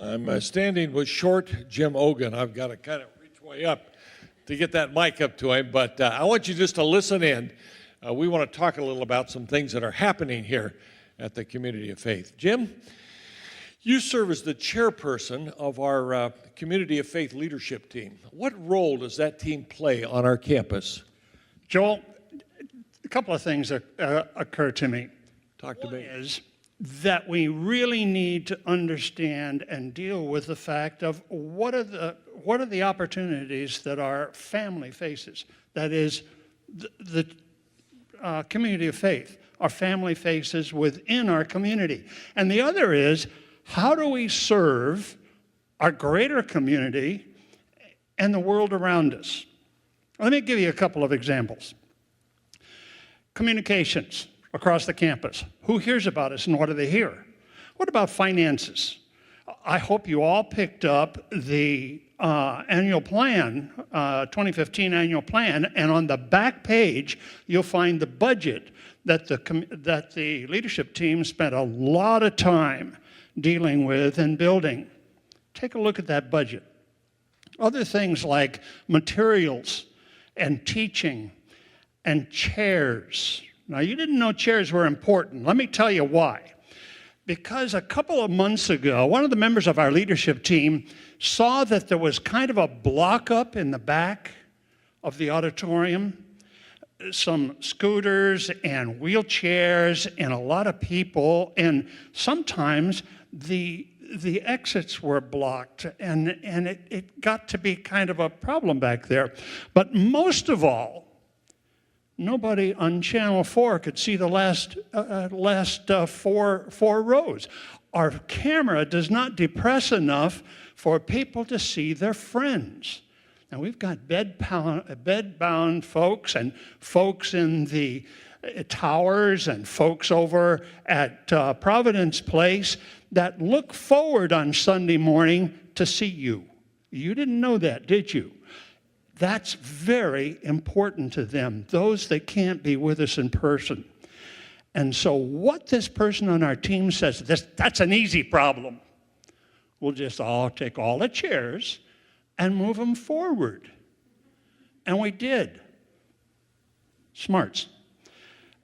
I'm standing with short Jim Ogan. I've got to kind of reach way up to get that mic up to him, but I want you just to listen in. We want to talk a little about some things that are happening here at the Community of Faith. Jim, you serve as the chairperson of our Community of Faith leadership team. What role does that team play on our campus? Joel, a couple of things occur to me. Talk to me. One is that we really need to understand and deal with the fact of what are the opportunities that our family faces. That is, the community of faith, our family faces within our community. And the other is, how do we serve our greater community and the world around us? Let me give you a couple of examples. Communications across the campus. Who hears about us and what do they hear? What about finances? I hope you all picked up the annual plan, 2015 annual plan, and on the back page, you'll find the budget that the leadership team spent a lot of time dealing with and building. Take a look at that budget. Other things like materials and teaching and chairs. Now, you didn't know chairs were important. Let me tell you why. Because a couple of months ago, one of the members of our leadership team saw that there was kind of a block up in the back of the auditorium. Some scooters and wheelchairs and a lot of people, and sometimes the exits were blocked, and it got to be kind of a problem back there. But most of all, nobody on Channel 4 could see the last four rows. Our camera does not depress enough for people to see their friends. Now, we've got bedbound folks and folks in the towers and folks over at Providence Place that look forward on Sunday morning to see you. You didn't know that, did you? That's very important to them, those that can't be with us in person. And so what this person on our team says, that's an easy problem. We'll just all take all the chairs and move them forward. And we did. Smarts.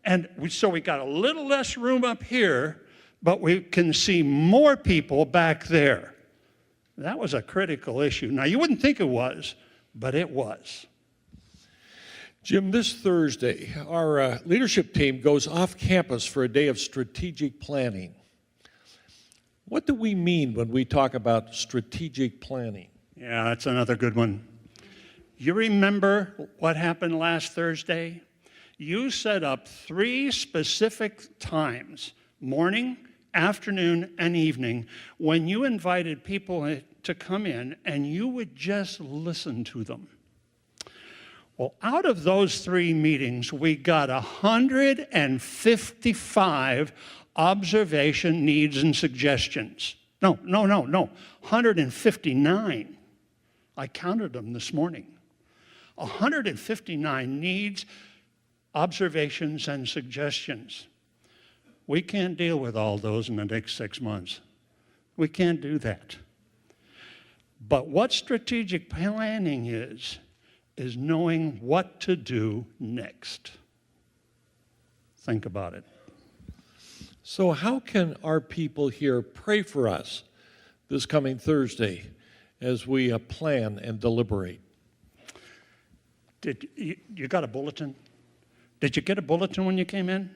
And so we got a little less room up here, but we can see more people back there. That was a critical issue. Now, you wouldn't think it was, but it was. Jim, this Thursday, our leadership team goes off campus for a day of strategic planning. What do we mean when we talk about strategic planning? Yeah, that's another good one. You remember what happened last Thursday? You set up 3 specific times, morning, afternoon, and evening, when you invited people to come in and you would just listen to them. Well, out of those 3 meetings, we got 155 observation needs and suggestions. No, 159. I counted them this morning. 159 needs, observations, and suggestions. We can't deal with all those in the next 6 months. We can't do that. But what strategic planning is knowing what to do next. Think about it. So how can our people here pray for us this coming Thursday as we plan and deliberate? Did you got a bulletin? Did you get a bulletin when you came in?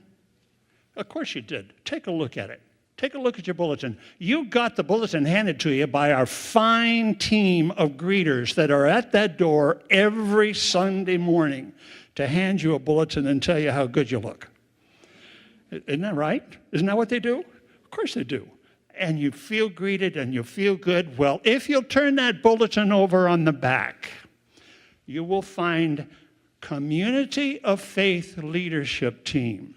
Of course you did. Take a look at it. Take a look at your bulletin. You got the bulletin handed to you by our fine team of greeters that are at that door every Sunday morning to hand you a bulletin and tell you how good you look. Isn't that right? Isn't that what they do? Of course they do. And you feel greeted and you feel good. Well, if you'll turn that bulletin over on the back, you will find Community of Faith Leadership Team.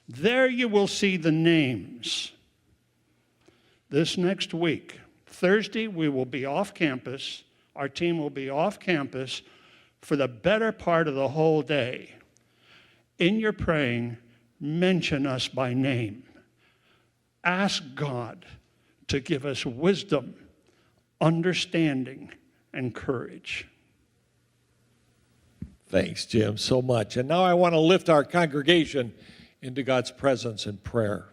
There you will see the names. This next week, Thursday, we will be off campus. Our team will be off campus for the better part of the whole day. In your praying, mention us by name. Ask God to give us wisdom, understanding, and courage. Thanks, Jim, so much. And now I want to lift our congregation into God's presence in prayer.